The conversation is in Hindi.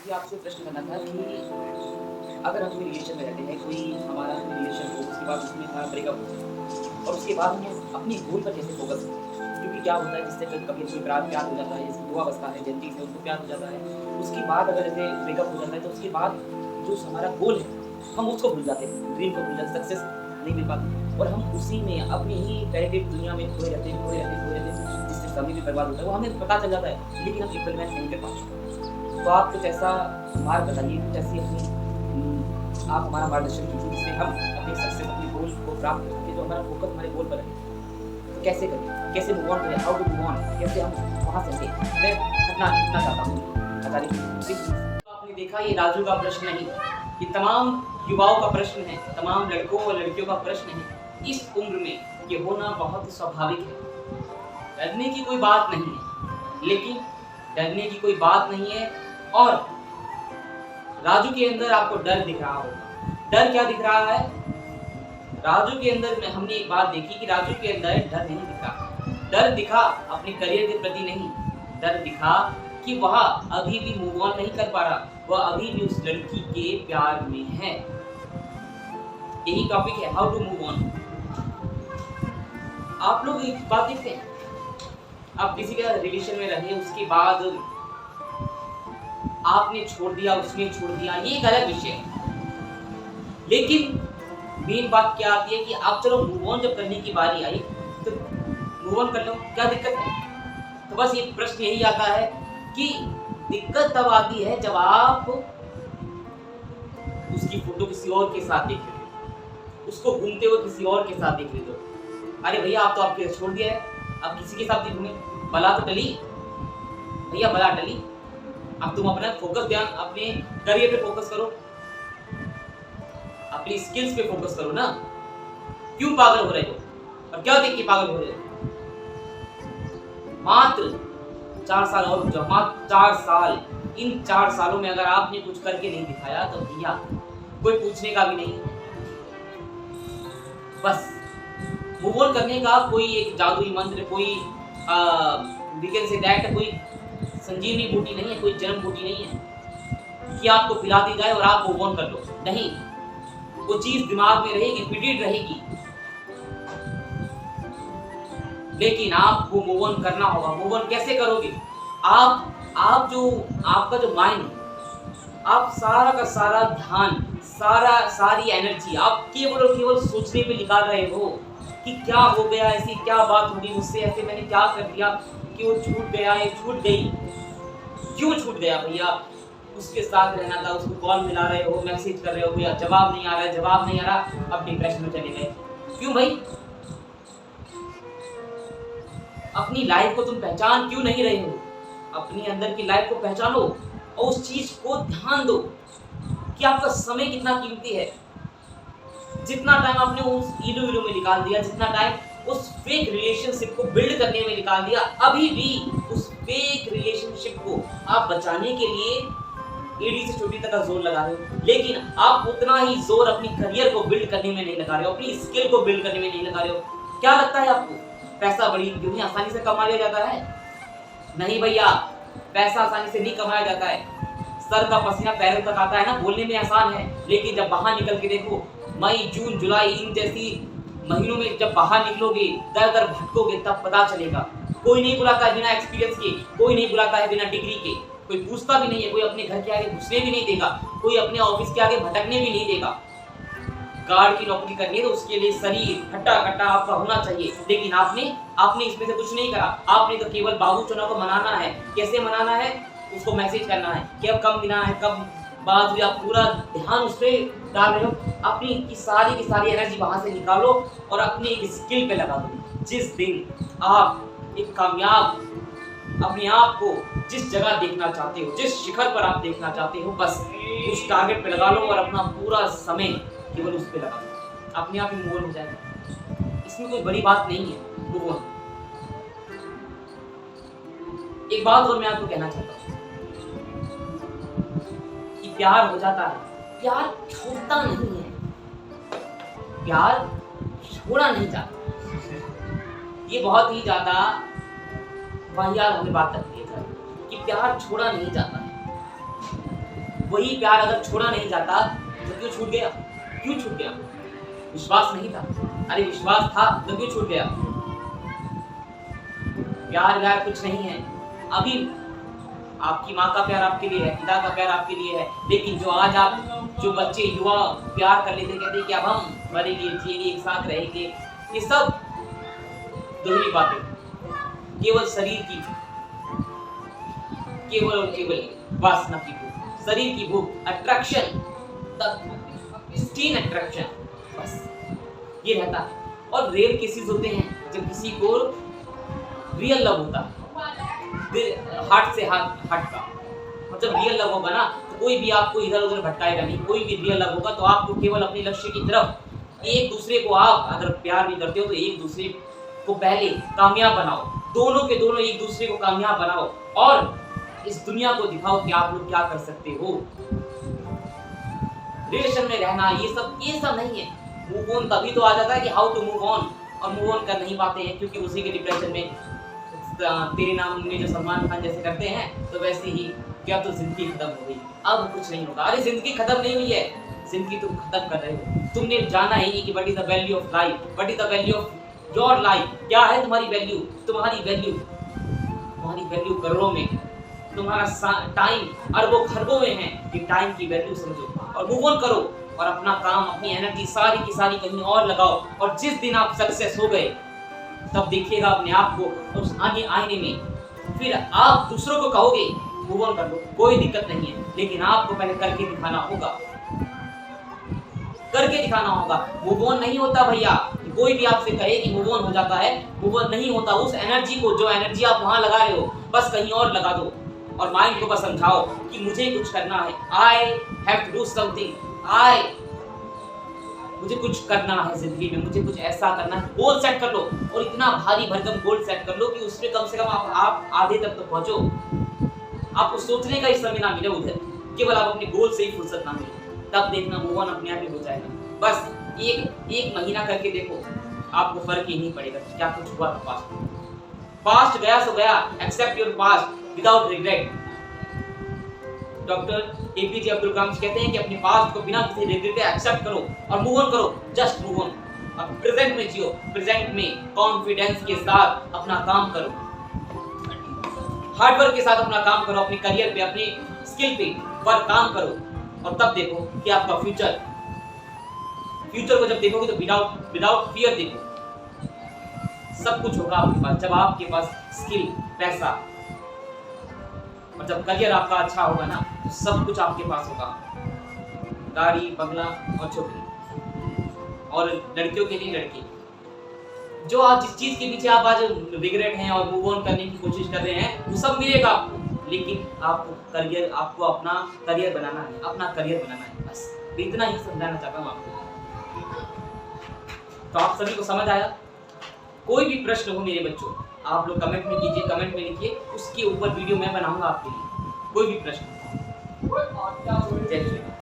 जी, आपसे प्रश्न करना था कि अगर हम कोई रिलेशन में रहते हैं, कोई हमारा कोई रिलेशन हो, उसके बाद उसमें हमारा ब्रेकअप हो जाए और उसके बाद हम अपने गोल पर कैसे फ़ोकस करें? क्योंकि क्या होता है जिससे कभी कोई प्यार हो जाता है, जिसकी युवावस्था है, जल्दी से उसको प्यार हो जाता है। उसके बाद अगर जैसे ब्रेकअप हो जाता है तो उसके बाद जो हमारा गोल है, हम उसको भूल जाते हैं, ड्रीम को भूल जाते हैं, सक्सेस नहीं मिल पाती और हम उसी में अपनी ही क्रिएटिव दुनिया में खोए रहते हैं, खोए रहते हैं, खोए रहते हैं, जिससे समय भी बर्बाद होता है। वो हमें पता चल जाता है, लेकिन हम इम्प्लीमेंट नहीं कर पाते। तो आप कुछ ऐसा मार्ग बताइए, कुछ ऐसी अपनी आप हमारा मार्गदर्शन कीजिए जिससे हम अपनी सक्सेस, अपने गोल को प्राप्त कर सकें, जो हमारा फोकस हमारे गोल पर रहे। तो कैसे करें? कैसे मूव ऑन करें? How to move on? कैसे हम वहाँ से हटें? मैं हटना चाहता हूँ। आचार्य प्लीज़। तो आपने देखा ये राजू का प्रश्न नहीं, ये तमाम युवाओं का प्रश्न है, तमाम लड़कों और लड़कियों का प्रश्न है। इस उम्र में ये होना बहुत स्वाभाविक है। डरने की कोई बात नहीं है, लेकिन डरने की कोई बात नहीं है और राजू के अंदर आपको डर दिख रहा होगा। डर क्या दिख रहा है? राजू के अंदर में हमने एक बात देखी कि राजू के अंदर डर नहीं दिखा। डर दिखा अपने करियर के प्रति नहीं, डर दिखा कि वह अभी भी मूव ऑन नहीं कर पा रहा, वह अभी भी उस लड़की के प्यार में है। यही टॉपिक है, हाउ टू मूव ऑन। आप लोग एक बात देखते हैं, आप किसी के रिलेशन में रहे, उसके बाद आपने छोड़ दिया, उसने छोड़ दिया, ये एक अलग विषय है। लेकिन मेन बात क्या आती है कि आप चलो मूव ऑन जब करने की बारी आई तो मूव ऑन कर लो, क्या दिक्कत है? तो बस ये प्रश्न यही आता है कि दिक्कत तब आती है जब आप उसकी फोटो किसी और के साथ देख लेते हो, उसको घूमते हुए किसी और के साथ देख लेते हो। अरे भैया आप तो आपके छोड़ दिया है, अब किसी के साथ भी घूमे, बला तो टली भैया, बला टली। अब तुम अपना फोकस, ध्यान अपने करियर पे फोकस करो, अपनी स्किल्स पे फोकस करो ना। क्यों पागल हो रहे हो और क्या देख के पागल हो रहे हो? मात्र 4 साल और रुक जाओ, मात्र 4 साल। इन 4 सालों में अगर आपने कुछ करके नहीं दिखाया तो भैया कोई पूछने का भी नहीं। बस मूव ऑन करने का कोई एक जादुई मंत्र, कोई वी कैन से दैट कोई संजीवनी बूटी नहीं है, कोई जन्म बूटी नहीं है कि आपको पिला दी जाए और आप मूव ऑन कर लो। नहीं, वो चीज दिमाग में रहेगी, फिटेड रहेगी, लेकिन आपको मूव ऑन करना होगा। मूव ऑन कैसे करोगे? आप जो आपका जो माइंड, आप सारा का सारा ध्यान, सारी एनर्जी आप केवल और केवल सोचने पे निकाल रहे हो कि क्या हो गया, ऐसी क्या बात हो गई मुझसे, ऐसे मैंने क्या कर दिया कि वो छूट गया, ये छूट गई। क्यों छूट गया भैया? उसके साथ रहना था, उसको कॉल मिला रहे हो, मैसेज कर रहे हो, भैया जवाब नहीं आ रहा है, जवाब नहीं आ रहा, अब डिप्रेशन में चले गए। क्यों भाई? अपनी लाइफ को तुम पहचान क्यों नहीं रहे हो? अपनी अंदर की लाइफ को पहचानो और उस चीज को ध्यान दो कि आपका समय कितना कीमती है। जितना टाइम आपने उस इलू में निकाल दिया, जितना टाइम उस फेक रिलेशनशिप को बिल्ड करने में निकाल दिया, अभी भी उस फेक रिलेशनशिप को आप बचाने के लिए एड़ी से चोटी तक का जोर लगा रहे हो, लेकिन आप उतना ही जोर अपनी करियर को बिल्ड करने में नहीं लगा रहे हो, अपनी स्किल को बिल्ड करने में नहीं लगा रहे हो। क्या लगता है आपको पैसा बड़ी दुनिया आसानी से कमा लिया जाता है? नहीं भैया, पैसा आसानी से नहीं कमाया जाता है। सर का पसीना पैरों तक आता है ना, बोलने में आसान है, लेकिन जब बाहर निकल के देखो, मई जून जुलाई इन जैसी महीनों में जब बाहर निकलोगे, दर दर भटकोगे, तब पता चलेगा। कोई नहीं बुलाता है बिना एक्सपीरियंस के, कोई नहीं बुलाता है बिना डिग्री के, कोई पूछता भी नहीं है, कोई अपने घर के आगे घुसने भी नहीं देगा, कोई अपने ऑफिस के आगे भटकने भी नहीं देगा। गार्ड की नौकरी करनी है तो उसके लिए शरीर हट्टा कट्टा आपका होना चाहिए, लेकिन आपने इसमें से कुछ नहीं करा। आपने तो केवल बाबू चुनाव को मनाना है। कैसे मनाना है? उसको मैसेज करना है कि अब कब मिलना है, कब बात हुई, आप पूरा ध्यान उस पर डाल रहे हो। अपनी की सारी एनर्जी वहां से निकालो और अपनी एक स्किल पे लगा दो। जिस दिन आप एक कामयाब अपने आप को जिस जगह देखना चाहते हो, जिस शिखर पर आप देखना चाहते हो, बस उस टारगेट पे लगा लो और अपना पूरा समय केवल उस पे लगा दो। अपने आप ही मूव ऑन हो जाएगा। इसमें कोई बड़ी बात नहीं है मूव ऑन। एक बात और मैं आपको कहना चाहता हूँ कि प्यार हो जाता है, प्यार छूटता नहीं है, प्यार छोड़ा नहीं जाता। ये बहुत ही ज्यादा वाहियात हमें बात लगती है कि प्यार छोड़ा नहीं जाता है। वही प्यार अगर छोड़ा नहीं जाता तो क्यों छूट गया? क्यों छूट गया? विश्वास नहीं था। अरे विश्वास था तो क्यों छूट गया? प्यार व्यार कुछ नहीं है। अभी आपकी माँ का प्यार आपके लिए है, पिता का प्यार आपके लिए है, लेकिन जो बच्चे युवा प्यार कर लेते, कहते कि अब हम मरेंगे, जिएंगे, एक साथ रहेंगे, ये सब दोहरी बातें, केवल शरीर की, केवल और केवल वासना की भूख, शरीर की भूख, अट्रैक्शन, स्टीन अट्रैक्शन, बस ये रहता है। और रेयर केसेस होते हैं जब किसी को रियल लव होता है, हार्ट से हार्ट का, मतलब रियल लव होगा ना तो कोई भी आपको इधर उधर भटकाएगा नहीं। कोई भी रियल लव होगा तो आपको केवल अपने लक्ष्य की तरफ, एक दूसरे को, आप अगर प्यार भी करते हो तो एक दूसरे को पहले कामयाब बनाओ, दोनों के दोनों एक दूसरे को कामयाब बनाओ और इस दुनिया को दिखाओ कि आप लोग क्या कर सकते हो। रिलेशन में रहना ये सब नहीं है। मूव ऑन तभी तो आ जाता है कि हाउ टू मूव ऑन, और मूव ऑन कर नहीं पाते हैं क्योंकि उसी के डिप्रेशन में तेरे नाम में जो सलमान खान जैसे करते हैं, तो वैसे ही क्या तो जिंदगी खत्म हो गई, अब कुछ नहीं होगा। अरे जिंदगी खत्म नहीं हुई है, जिंदगी तुम खत्म कर रहे हो। तुमने जाना ही नहीं कि what is the value of life, what is the value of your life, क्या है तुम्हारी वैल्यू, तुम्हारी वैल्यू करोड़ों में, तुम्हारा टाइम अरबों खरबों में है, कि टाइम की वैल्यू समझो और मूव ऑन करो और अपना काम, अपनी एनर्जी सारी की सारी कहीं और लगाओ। और जिस दिन आप सक्सेस हो गए तब देखिएगा अपने आप को उस आईने में, फिर आप दूसरों को कहोगे मूव ऑन कर लो, कोई दिक्कत नहीं है, लेकिन आपको पहले करके दिखाना होगा, करके दिखाना होगा। मूव ऑन नहीं होता भैया, कोई भी आपसे कहे कि मूव ऑन हो जाता है, मूव ऑन नहीं होता। उस एनर्जी को, जो एनर्जी आप वहां लगा रहे हो, बस कहीं और लगा दो और माइंड को बस समझाओ कि मुझे कुछ करना है, I have to do something, मुझे कुछ करना है जिंदगी में, मुझे कुछ ऐसा करना है। गोल सेट कर लो और इतना भारी भरकम गोल सेट कर लो कि उसमें कम से कम आप आधे तक तो पहुंचो, आपको सोचने का ही समय ना मिले उधर, केवल आप अपने गोल से ही फुर्सत ना मिले, तब देखना मूव ऑन अपने आप ही हो जाएगा। बस एक महीना करके देखो, आपको फर्क ही नहीं पड़ेगा क्या कुछ हुआ था पास्ट गया सो गया, except your past without regret. Doctor APJ Abdul Kalam कहते हैं कि अपने पास्ट को बिना किसी रिग्रेट के एक्सेप्ट करो और मूव ऑन करो, जस्ट मूव ऑन। अब प्रेजेंट में जियो, प्रेजेंट में कॉन्फिडेंस के साथ अपना काम करो, हार्ड वर्क के साथ अपना काम करो, अपने करियर पे, अपने स्किल पे वर्क काम करो और तब देखो कि आपका फ्यूचर को जब देखोगे तो विदाउट फियर देखो, सब कुछ होगा आपके पास। जब आपके पास स्किल, पैसा और जब करियर आपका अच्छा होगा ना तो सब कुछ आपके पास होगा, गाड़ी, बंगला और छोकरी, और लड़कियों के लिए लड़की। जो आज जिस चीज के पीछे आप आज रिग्रेट हैं और मूव ऑन करने की कोशिश कर रहे हैं, वो सब मिलेगा आपको, लेकिन आपको अपना करियर बनाना है, बस इतना ही समझाना चाहता हूँ आपको। तो आप सभी को समझ आया? कोई भी प्रश्न हो मेरे बच्चों, आप लोग कमेंट में कीजिए, कमेंट में लिखिए, उसके ऊपर वीडियो मैं बनाऊंगा आपके लिए। कोई भी प्रश्न। जय श्री राम।